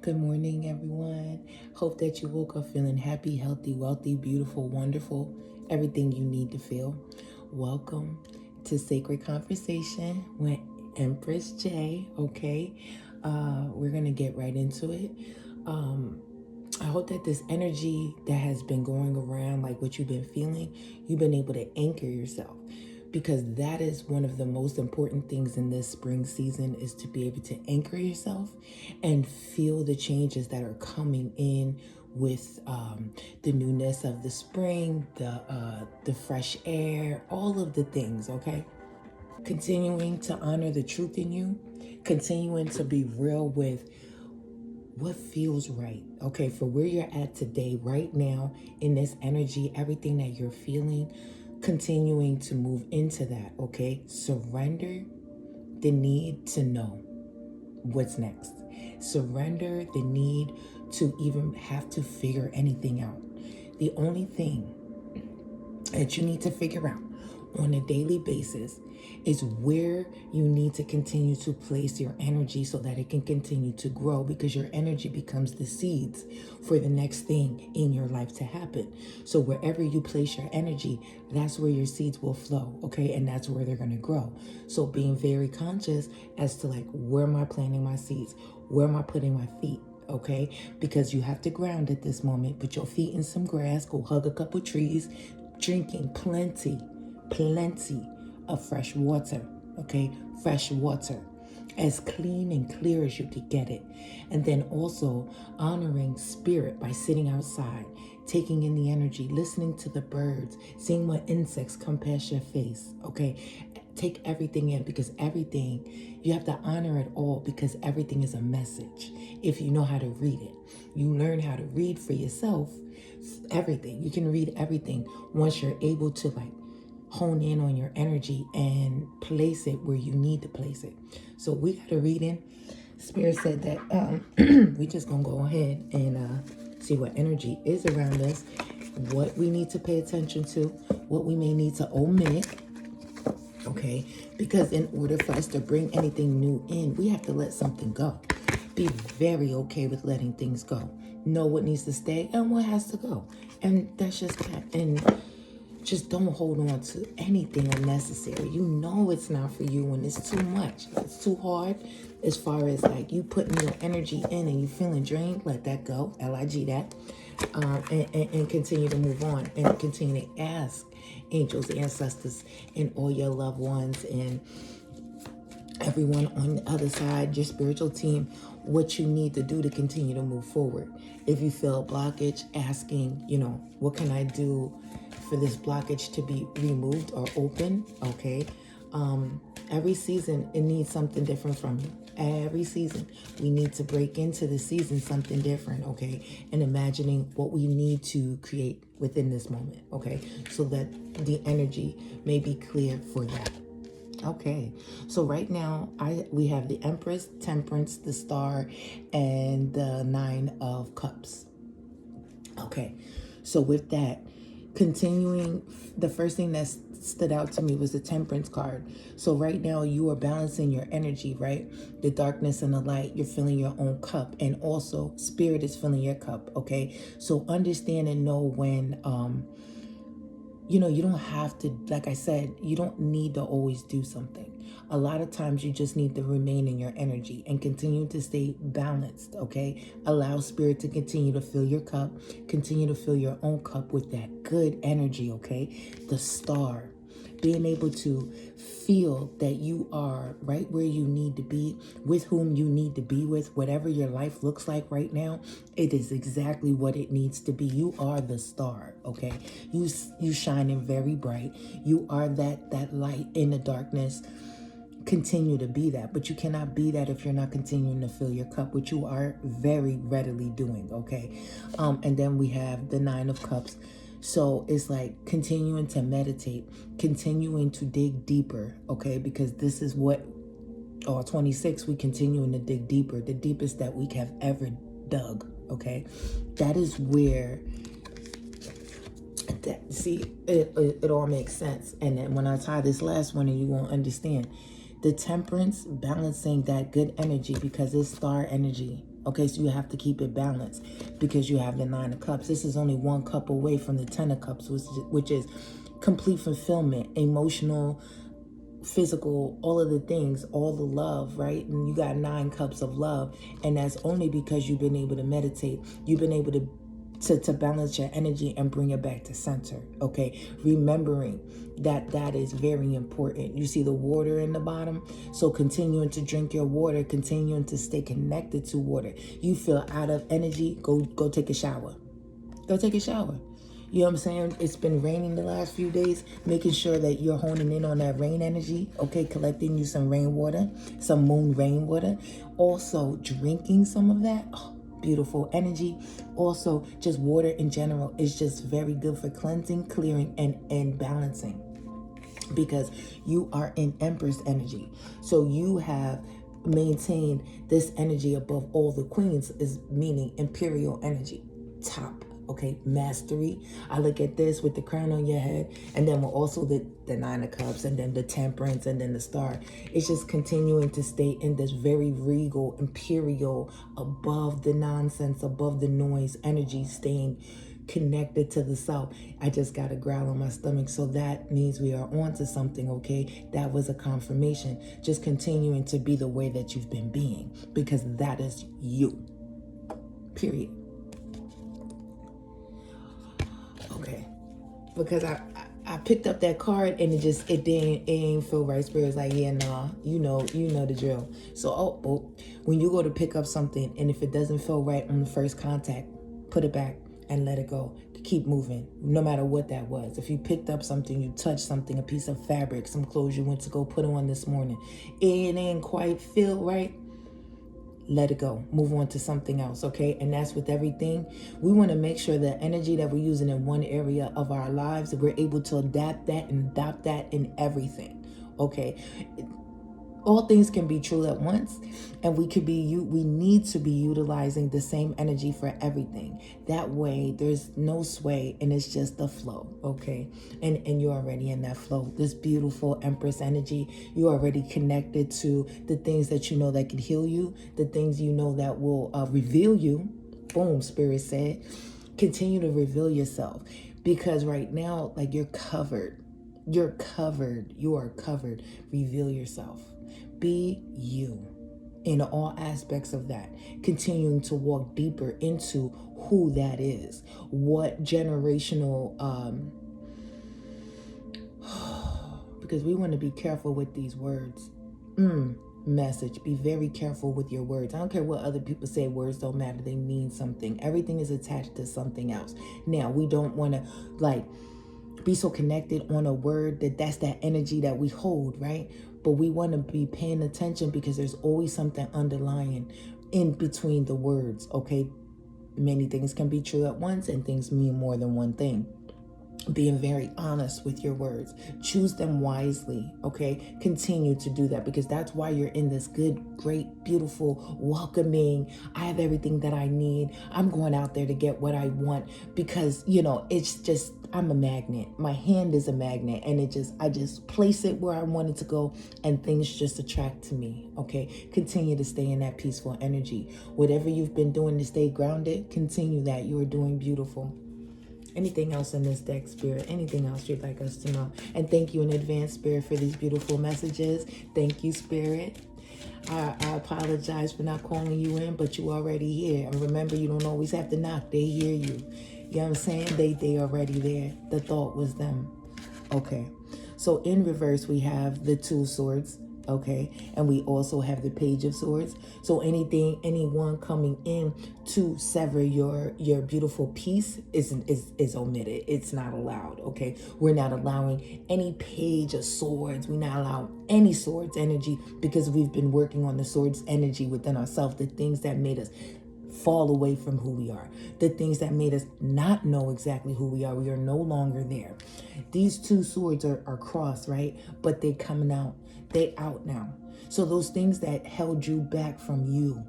Good morning, everyone. Hope that you woke up feeling happy, healthy, wealthy, beautiful, wonderful, everything you need to feel. Welcome to Sacred Conversation with Empress J. Okay, we're gonna get right into it. I hope that this energy that has been going around, like what you've been feeling, you've been able to anchor yourself, because that is one of the most important things in this spring season, is to be able to anchor yourself and feel the changes that are coming in with the newness of the spring, the fresh air, all of the things. Okay, continuing to honor the truth in you, continuing to be real with what feels right, okay, for where you're at today, right now, in this energy, everything that you're feeling, continuing to move into that, okay? Surrender the need to know what's next. Surrender the need to even have to figure anything out. The only thing that you need to figure out on a daily basis is where you need to continue to place your energy so that it can continue to grow, because your energy becomes the seeds for the next thing in your life to happen. So wherever you place your energy, that's where your seeds will flow, okay? And that's where they're going to grow. So being very conscious as to, like, where am I planting my seeds? Where am I putting my feet? Okay, because you have to ground at this moment. Put your feet in some grass, go hug a couple trees, drinking plenty of fresh water, okay? Fresh water, as clean and clear as you could get it. And then also honoring spirit by sitting outside, taking in the energy, listening to the birds, seeing what insects come past your face, okay? Take everything in, because everything, you have to honor it all, because everything is a message if you know how to read it. You learn how to read for yourself everything. You can read everything once you're able to, like, hone in on your energy and place it where you need to place it. So we got a reading. Spirit said that we just gonna go ahead and see what energy is around us, what we need to pay attention to, what we may need to omit. Okay, because in order for us to bring anything new in, we have to let something go. Be very okay with letting things go. Know what needs to stay and what has to go. And that's just that. And just don't hold on to anything unnecessary. You know it's not for you when it's too much. It's too hard. As far as, like, you putting your energy in and you feeling drained, let that go. LIG that. And continue to move on, and continue to ask angels, ancestors, and all your loved ones, and everyone on the other side, your spiritual team, what you need to do to continue to move forward. If you feel a blockage, asking, what can I do for this blockage to be removed or open? Okay. Every season, it needs something different from you. Every season, we need to break into the season something different, okay? And imagining what we need to create within this moment, okay? So that the energy may be clear for that. Okay, so right now we have the Empress, Temperance, the Star, and the Nine of Cups. Okay, so with that, continuing, the first thing that stood out to me was the Temperance card. So right now you are balancing your energy, right? The darkness and the light, you're filling your own cup, and also spirit is filling your cup, okay? So understand and know when you don't have to, like I said, you don't need to always do something. A lot of times you just need to remain in your energy and continue to stay balanced, okay? Allow spirit to continue to fill your cup, continue to fill your own cup with that good energy, okay? The Star, being able to feel that you are right where you need to be, with whom you need to be with, whatever your life looks like right now, it is exactly what it needs to be. You are the star, okay? You shining very bright. You are that light in the darkness. Continue to be that, but you cannot be that if you're not continuing to fill your cup, which you are very readily doing, okay? And then we have the Nine of Cups. So it's like continuing to meditate, continuing to dig deeper, okay? Because this is what, 26, we continuing to dig deeper, the deepest that we have ever dug, okay? That is where, see, it all makes sense. And then when I tie this last one, and you won't understand, The Temperance, balancing that good energy because it's star energy. Okay, so you have to keep it balanced because you have the Nine of Cups. This is only one cup away from the Ten of Cups, which is complete fulfillment, emotional, physical, all of the things, all the love, right? And you got 9 cups of love, and that's only because you've been able to meditate. You've been able to balance your energy and bring it back to center. Okay, remembering that is very important. You see the water in the bottom, so continuing to drink your water, continuing to stay connected to water. You feel out of energy, go take a shower. Go take a shower. You know what I'm saying? It's been raining the last few days, making sure that you're honing in on that rain energy. Okay, collecting you some rainwater, some moon rainwater. Also drinking some of that. Oh, beautiful energy. Also, just water in general is just very good for cleansing, clearing, and balancing, because you are in Empress energy. So you have maintained this energy above all the queens, is meaning imperial energy, top. Okay, mastery. I look at this with the crown on your head, and then also the Nine of Cups, and then the Temperance, and then the Star. It's just continuing to stay in this very regal, imperial, above the nonsense, above the noise energy, staying connected to the self. I just got a growl on my stomach, so that means we are on to something. Okay, that was a confirmation. Just continuing to be the way that you've been being, because that is you, period. Okay, because I picked up that card and it didn't feel right. Spirit's like, yeah, nah, you know the drill. So when you go to pick up something, and if it doesn't feel right on the first contact, put it back and let it go. Keep moving, no matter what that was. If you picked up something, you touched something, a piece of fabric, some clothes you went to go put on this morning, it ain't quite feel right, let it go. Move on to something else, okay? And that's with everything. We want to make sure the energy that we're using in one area of our lives, that we're able to adapt that and adopt that in everything, okay? All things can be true at once, and we need to be utilizing the same energy for everything. That way there's no sway, and it's just the flow, okay? And you're already in that flow. This beautiful Empress energy, you're already connected to the things that you know that can heal you, the things you know that will reveal you. Boom, Spirit said. Continue to reveal yourself, because right now, like, you're covered. You're covered. You are covered. Reveal yourself. Be you in all aspects of that. Continuing to walk deeper into who that is. What generational, because we want to be careful with these words. Message. Be very careful with your words. I don't care what other people say. Words don't matter. They mean something. Everything is attached to something else. Now, we don't want to be so connected on a word that's that energy that we hold, right? But we want to be paying attention, because there's always something underlying in between the words, okay? Many things can be true at once, and things mean more than one thing. Being very honest with your words. Choose them wisely, okay? Continue to do that, because that's why you're in this good, great, beautiful, welcoming, I have everything that I need, I'm going out there to get what I want, because, it's just, I'm a magnet. My hand is a magnet, and I just place it where I want it to go, and things just attract to me, okay? Continue to stay in that peaceful energy. Whatever you've been doing to stay grounded, continue that. You are doing beautiful. Anything else in this deck, Spirit? Anything else you'd like us to know? And thank you in advance, Spirit, for these beautiful messages. Thank you, Spirit. I apologize for not calling you in, but you already here. And remember, you don't always have to knock. They hear you. You know what I'm saying? They already there. The thought was them. Okay. So in reverse, we have the Two Swords. Okay, and we also have the Page of Swords. So anyone coming in to sever your beautiful peace is omitted. It's not allowed. Okay, we're not allowing any Page of Swords. We're not allowing any swords energy, because we've been working on the swords energy within ourselves. The things that made us fall away from who we are, the things that made us not know exactly who we are no longer there. These two swords are crossed, right? But they're coming out. They out now. So those things that held you back from you,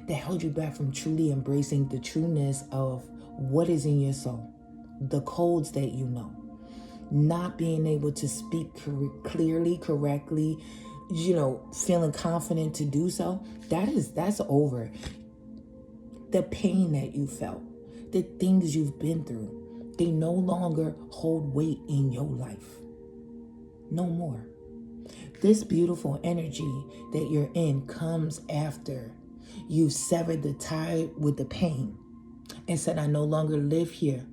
that held you back from truly embracing the trueness of what is in your soul, the codes that you know, not being able to speak clearly, correctly, feeling confident to do so, that's over. The pain that you felt, the things you've been through, they no longer hold weight in your life. No more. This beautiful energy that you're in comes after you severed the tie with the pain and said, I no longer live here.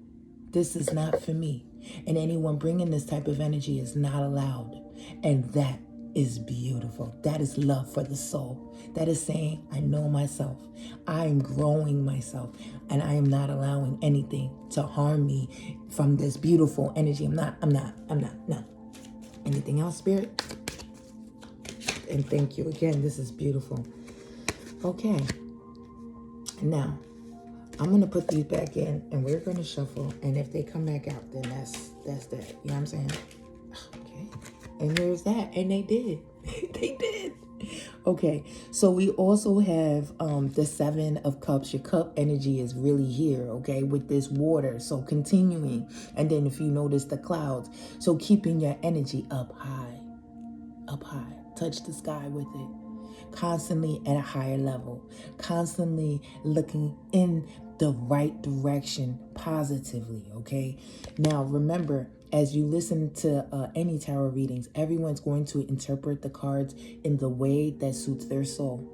This is not for me. And anyone bringing this type of energy is not allowed. And that is beautiful. That is love for the soul. That is saying, I know myself. I am growing myself. And I am not allowing anything to harm me from this beautiful energy. I'm not. No. Anything else, Spirit? And thank you again. This is beautiful. Okay. Now, I'm going to put these back in and we're going to shuffle. And if they come back out, then that's that. You know what I'm saying? Okay. And there's that. And they did. They did. Okay. So we also have the 7 of Cups. Your cup energy is really here, okay, with this water. So continuing. And then if you notice the clouds. So keeping your energy up high. Up high. Touch the sky with it. Constantly at a higher level. Constantly looking in the right direction positively, okay? Now, remember, as you listen to any tarot readings, everyone's going to interpret the cards in the way that suits their soul.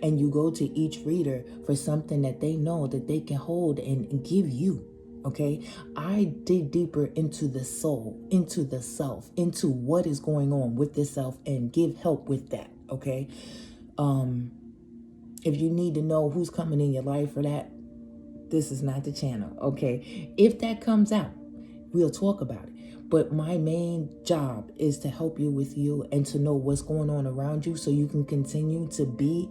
And you go to each reader for something that they know that they can hold and give you, okay? I dig deeper into the soul, into the self, into what is going on with the self and give help with that, okay? If you need to know who's coming in your life for that, this is not the channel, okay? If that comes out, we'll talk about it. But my main job is to help you with you and to know what's going on around you so you can continue to be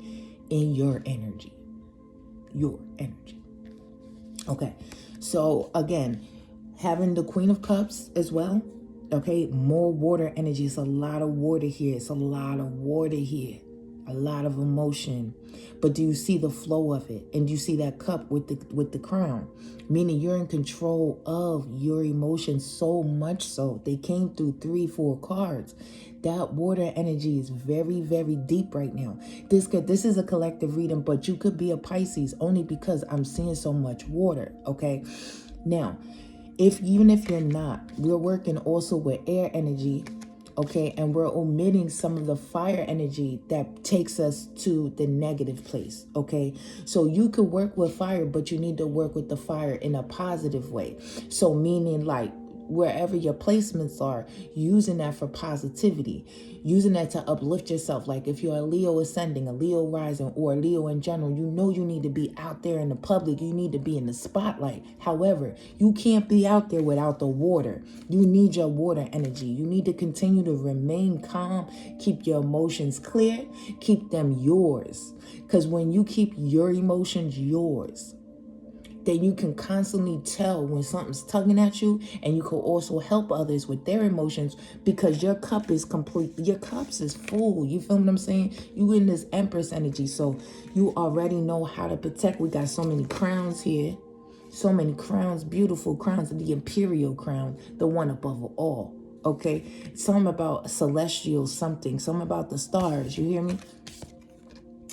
in your energy. Your energy. Okay, so again, having the Queen of Cups as well, okay? More water energy. It's a lot of water here. It's a lot of water here. A lot of emotion. But do you see the flow of it? And do you see that cup with the crown? Meaning you're in control of your emotions so much so. They came through 3-4 cards. That water energy is very, very deep right now. This is a collective reading, but you could be a Pisces only because I'm seeing so much water, okay? Now, even if you're not, we're working also with air energy, okay, and we're omitting some of the fire energy that takes us to the negative place, okay? So you could work with fire, but you need to work with the fire in a positive way. So meaning like wherever your placements are, using that for positivity, using that to uplift yourself. Like if you're a Leo ascending, a Leo rising, or a Leo in general, you know you need to be out there in the public. You need to be in the spotlight. However, you can't be out there without the water. You need your water energy. You need to continue to remain calm, keep your emotions clear, keep them yours. Because when you keep your emotions yours, then you can constantly tell when something's tugging at you, and you can also help others with their emotions because your cup is complete. Your cups is full. You feel what I'm saying? You in this Empress energy, so you already know how to protect. We got so many crowns here. So many crowns, beautiful crowns, the imperial crown, the one above all, okay? Some about celestial something, some about the stars, you hear me?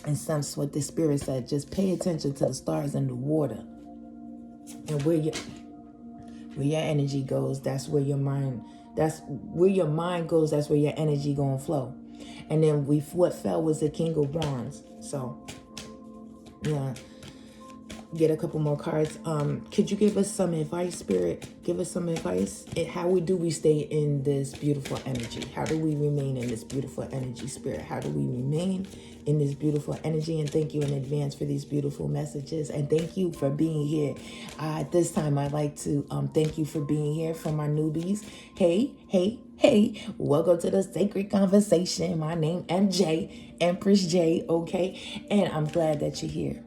And that's what the spirit said. Just pay attention to the stars and the water. And where your energy goes, that's where your mind goes, that's where your energy gonna flow. And then what fell was the King of Wands. So yeah, get a couple more cards. Could you give us some advice, Spirit? Give us some advice. How do we stay in this beautiful energy? How do we remain in this beautiful energy, Spirit? How do we remain in this beautiful energy? And thank you in advance for these beautiful messages. And thank you for being here. At this time, I'd like to thank you for being here. For my newbies, hey, welcome to the Sacred Conversation. My name MJ, Empress J, okay? And I'm glad that you're here.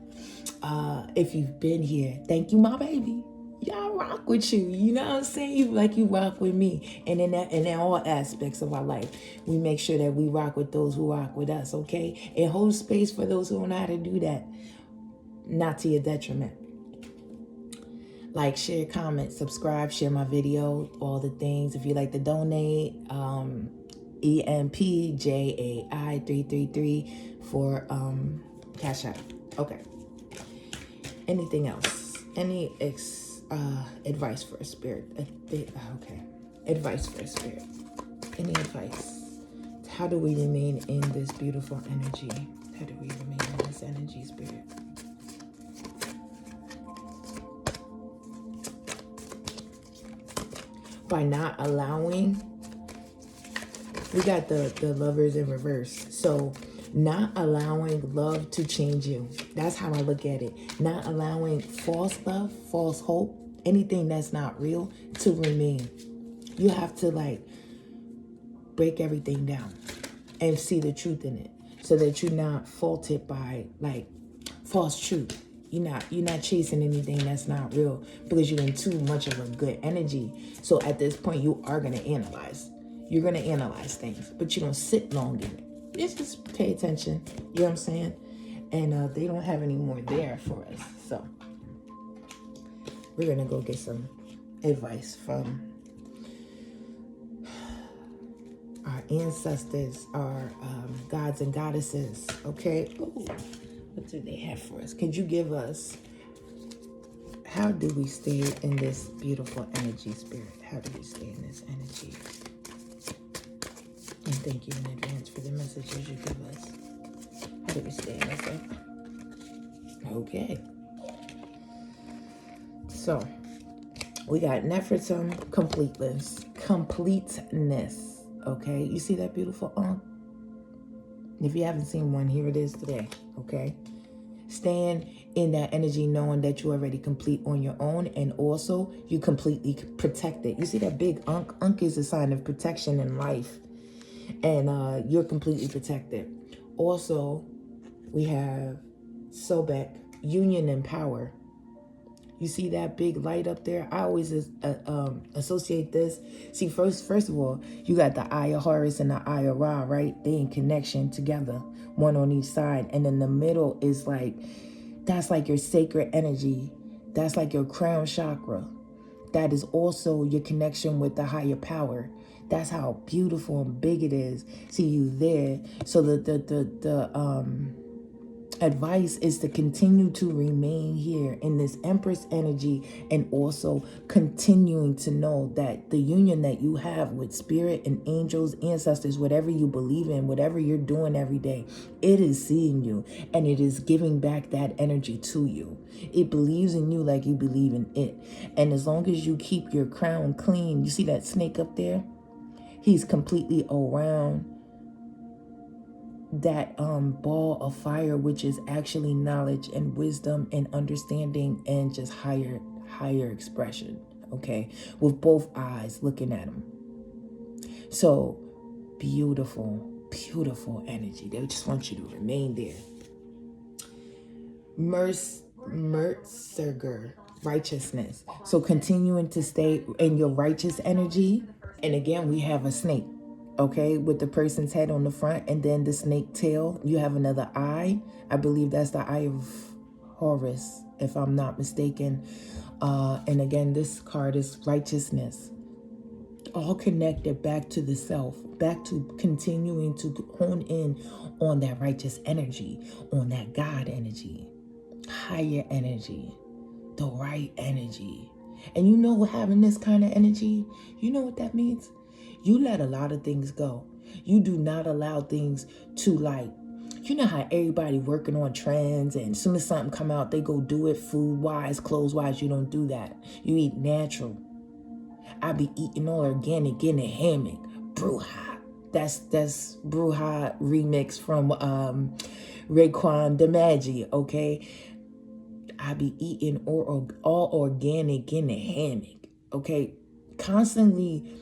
If you've been here, thank you, my baby. Y'all rock with you. You know what I'm saying? You rock with me. And in all aspects of our life, we make sure that we rock with those who rock with us, okay? And hold space for those who don't know how to do that. Not to your detriment. Like, share, comment, subscribe, share my video, all the things. If you like to donate, EMPJAI333 for Cash App. Okay. Anything else? Any advice for a spirit? Okay. Advice for a spirit. Any advice? How do we remain in this beautiful energy? How do we remain in this energy, spirit? By not allowing, we got the lovers in reverse. So not allowing love to change you. That's how I look at it. Not allowing false love, false hope, anything that's not real to remain. You have to like break everything down and see the truth in it so that you're not faulted by like false truth. You're not chasing anything that's not real because you're in too much of a good energy. So at this point, you are going to analyze. You're going to analyze things, but you don't sit long in it. Just pay attention. You know what I'm saying? And they don't have any more there for us. So we're going to go get some advice from our ancestors, our gods and goddesses. Okay. Ooh. What do they have for us? Could you give us, how do we stay in this beautiful energy, spirit? How do we stay in this energy? And thank you in advance for the messages you give us. How do we stay in this? Okay. So, we got Nefertum, completeness. Okay, you see that beautiful If you haven't seen one, here it is today. Okay, stand in that energy knowing that you're already complete on your own, and also you completely protected. You see that big Ankh? Ankh is a sign of protection in life, and you're completely protected. Also, we have Sobek, union and power. You see that big light up there? I always associate this. See, first of all, you got the Eye of Horus and the Eye of Ra, right? They in connection together, one on each side. And in the middle is like, that's like your sacred energy. That's like your crown chakra. That is also your connection with the higher power. That's how beautiful and big it is. See you there. So the advice is to continue to remain here in this Empress energy, and also continuing to know that the union that you have with spirit and angels, ancestors, whatever you believe in, whatever you're doing every day, it is seeing you and it is giving back that energy to you. It believes in you like you believe in it. And as long as you keep your crown clean, you see that snake up there? He's completely around that ball of fire, which is actually knowledge and wisdom and understanding and just higher expression. Okay, with both eyes looking at him. So beautiful energy. They just want you to remain there. Mertserger, righteousness. So continuing to stay in your righteous energy. And again, we have a snake. Okay, with the person's head on the front and then the snake tail. You have another eye. I believe that's the Eye of Horus, if I'm not mistaken. And again, this card is righteousness. All connected back to the self, back to continuing to hone in on that righteous energy, on that God energy, higher energy, the right energy. And you know, having this kind of energy, you know what that means? You let a lot of things go. You do not allow things to, like, you know how everybody working on trends, and as soon as something come out, they go do it food-wise, clothes-wise. You don't do that. You eat natural. I be eating all organic in a hammock. Bruja. That's Bruja remix from Raekwon DeMaggi, okay? I be eating all organic in a hammock, okay? Constantly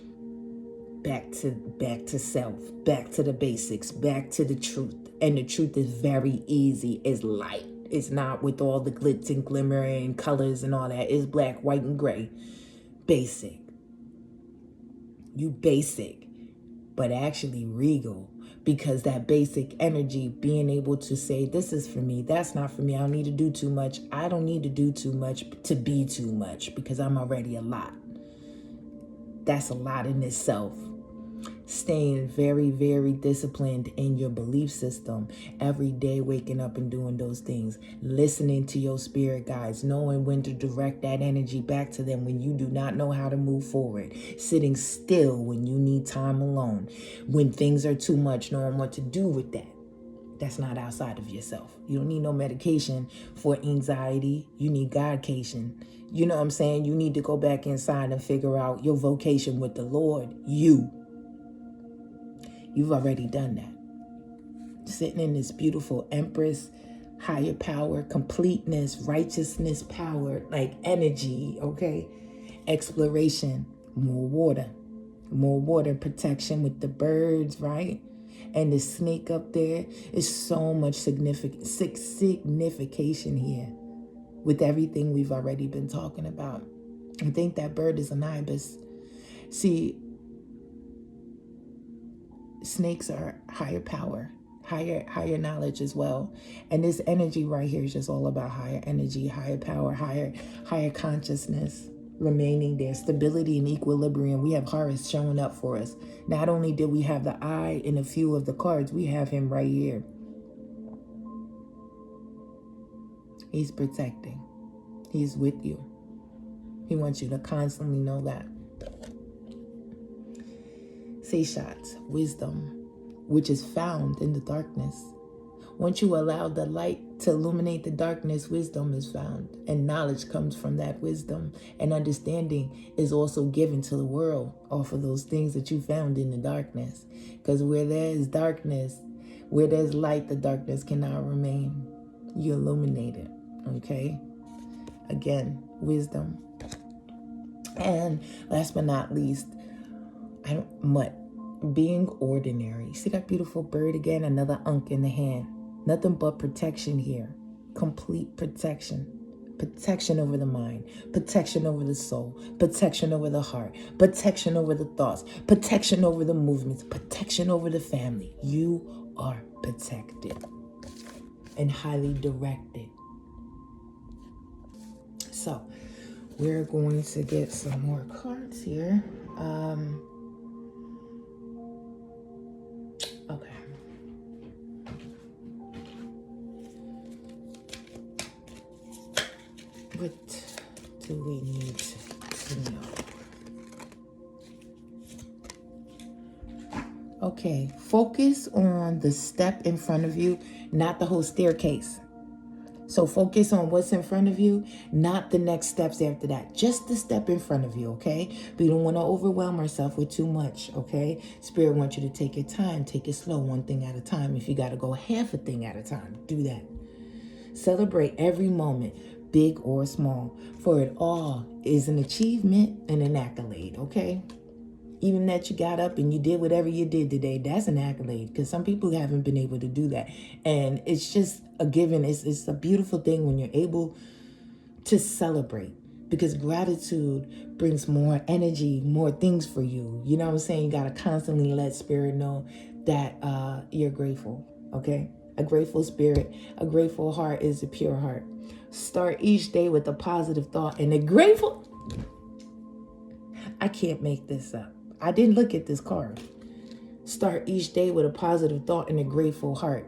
back to self, back to the basics, back to the truth. And the truth is very easy. It's light. It's not with all the glitz and glimmer and colors and all that. It's black, white, and gray. Basic. You basic, but actually regal. Because that basic energy, being able to say, this is for me, that's not for me. I don't need to do too much. I don't need to do too much to be too much, because I'm already a lot. That's a lot in itself. Staying very, very disciplined in your belief system. Every day waking up and doing those things. Listening to your spirit guides. Knowing when to direct that energy back to them when you do not know how to move forward. Sitting still when you need time alone. When things are too much, knowing what to do with that. That's not outside of yourself. You don't need no medication for anxiety. You need Godcation. You know what I'm saying? You need to go back inside and figure out your vocation with the Lord. You've already done that. Sitting in this beautiful Empress, higher power, completeness, righteousness, power, like energy, okay? Exploration, more water protection with the birds, right? And the snake up there is so much signification here with everything we've already been talking about. I think that bird is an ibis. See, snakes are higher power, higher knowledge as well. And this energy right here is just all about higher energy, higher power, higher consciousness. Remaining there, stability and equilibrium. We have Horus showing up for us. Not only did we have the eye in a few of the cards, we have him right here. He's protecting. He's with you. He wants you to constantly know that. Seishat, wisdom, which is found in the darkness. Once you allow the light to illuminate the darkness, wisdom is found. And knowledge comes from that wisdom. And understanding is also given to the world off of those things that you found in the darkness. Because where there is darkness, where there's light, the darkness cannot remain. You illuminate it, okay? Again, wisdom. And last but not least, being ordinary. See that beautiful bird again? Another Ankh in the hand. Nothing but protection here. Complete protection. Protection over the mind. Protection over the soul. Protection over the heart. Protection over the thoughts. Protection over the movements. Protection over the family. You are protected and highly directed. So, we're going to get some more cards here. Okay. What do we need to know? Okay, focus on the step in front of you, not the whole staircase. So focus on what's in front of you, not the next steps after that. Just the step in front of you, okay? We don't want to overwhelm ourselves with too much, okay? Spirit wants you to take your time, take it slow, one thing at a time. If you got to go half a thing at a time, do that. Celebrate every moment, big or small, for it all is an achievement and an accolade, okay? Even that you got up and you did whatever you did today, that's an accolade, because some people haven't been able to do that. And it's just a given. It's a beautiful thing when you're able to celebrate, because gratitude brings more energy, more things for you. You know what I'm saying? You got to constantly let spirit know that you're grateful, okay? A grateful spirit, a grateful heart is a pure heart. Start each day with a positive thought and a grateful... I can't make this up. I didn't look at this card. Start each day with a positive thought and a grateful heart.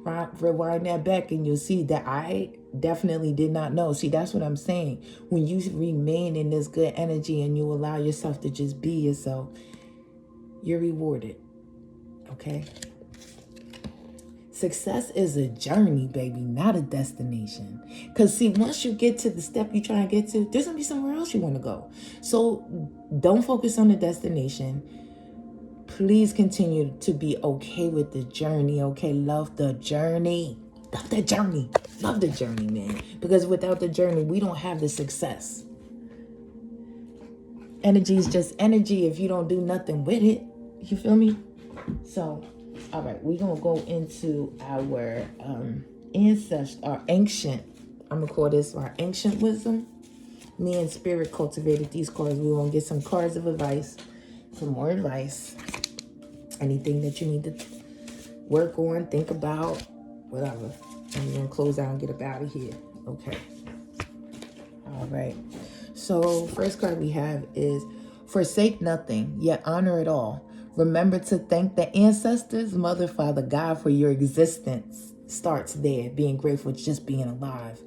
Right? Rewind that back and you'll see that I definitely did not know. See, that's what I'm saying. When you remain in this good energy and you allow yourself to just be yourself, you're rewarded. Okay? Success is a journey, baby, not a destination. Because, see, once you get to the step you're trying to get to, there's going to be somewhere else you want to go. So don't focus on the destination. Please continue to be okay with the journey, okay? Love the journey. Love the journey. Love the journey, man. Because without the journey, we don't have the success. Energy is just energy if you don't do nothing with it. You feel me? So... all right, we're going to go into our our ancient, I'm going to call this our ancient wisdom. Me and Spirit cultivated these cards. We're going to get some cards of advice, some more advice. Anything that you need to work on, think about, whatever. And we're going to close out and get up out of here. Okay. All right. So first card we have is forsake nothing, yet honor it all. Remember to thank the ancestors, Mother, Father, God, for your existence. Starts there, being grateful, just being alive.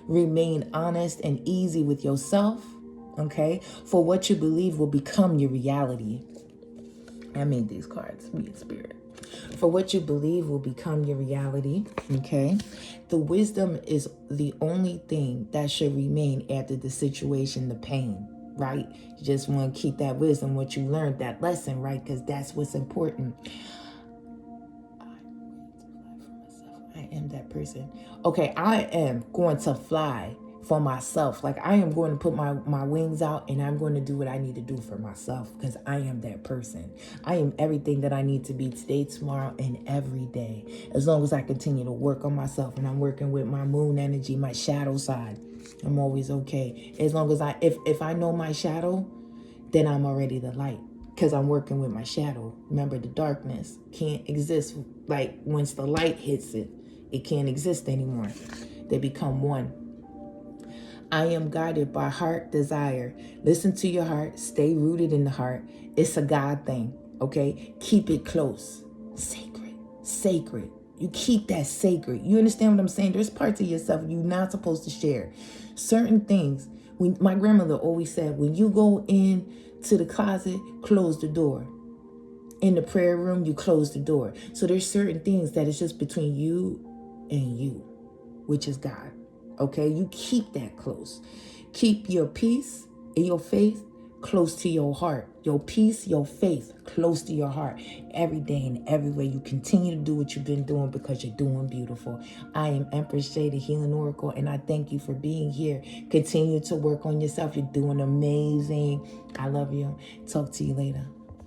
Remain honest and easy with yourself, okay? For what you believe will become your reality. I made these cards, me in spirit. For what you believe will become your reality, okay? The wisdom is the only thing that should remain after the situation, the pain, right? You just want to keep that wisdom, what you learned, that lesson, right? Because that's what's important. I am that person. Okay, I am going to fly for myself. Like, I am going to put my wings out, and I'm going to do what I need to do for myself, because I am that person. I am everything that I need to be today, tomorrow, and every day. As long as I continue to work on myself, and I'm working with my moon energy, my shadow side, I'm always okay. As long as if I know my shadow, then I'm already the light, because I'm working with my shadow. Remember, the darkness can't exist. Like, once the light hits it, it can't exist anymore. They become one. I am guided by heart desire. Listen to your heart. Stay rooted in the heart. It's a God thing, okay? Keep it close. Sacred. Sacred. You keep that sacred. You understand what I'm saying? There's parts of yourself you're not supposed to share. Certain things. My grandmother always said, when you go in to the closet, close the door. In the prayer room, you close the door. So there's certain things that is just between you and you, which is God. Okay, you keep that close. Keep your peace and your faith close to your heart. Your peace, your faith close to your heart. Every day and everywhere you continue to do what you've been doing, because you're doing beautiful. I am Empress J, the Healing Oracle, and I thank you for being here. Continue to work on yourself. You're doing amazing. I love you. Talk to you later.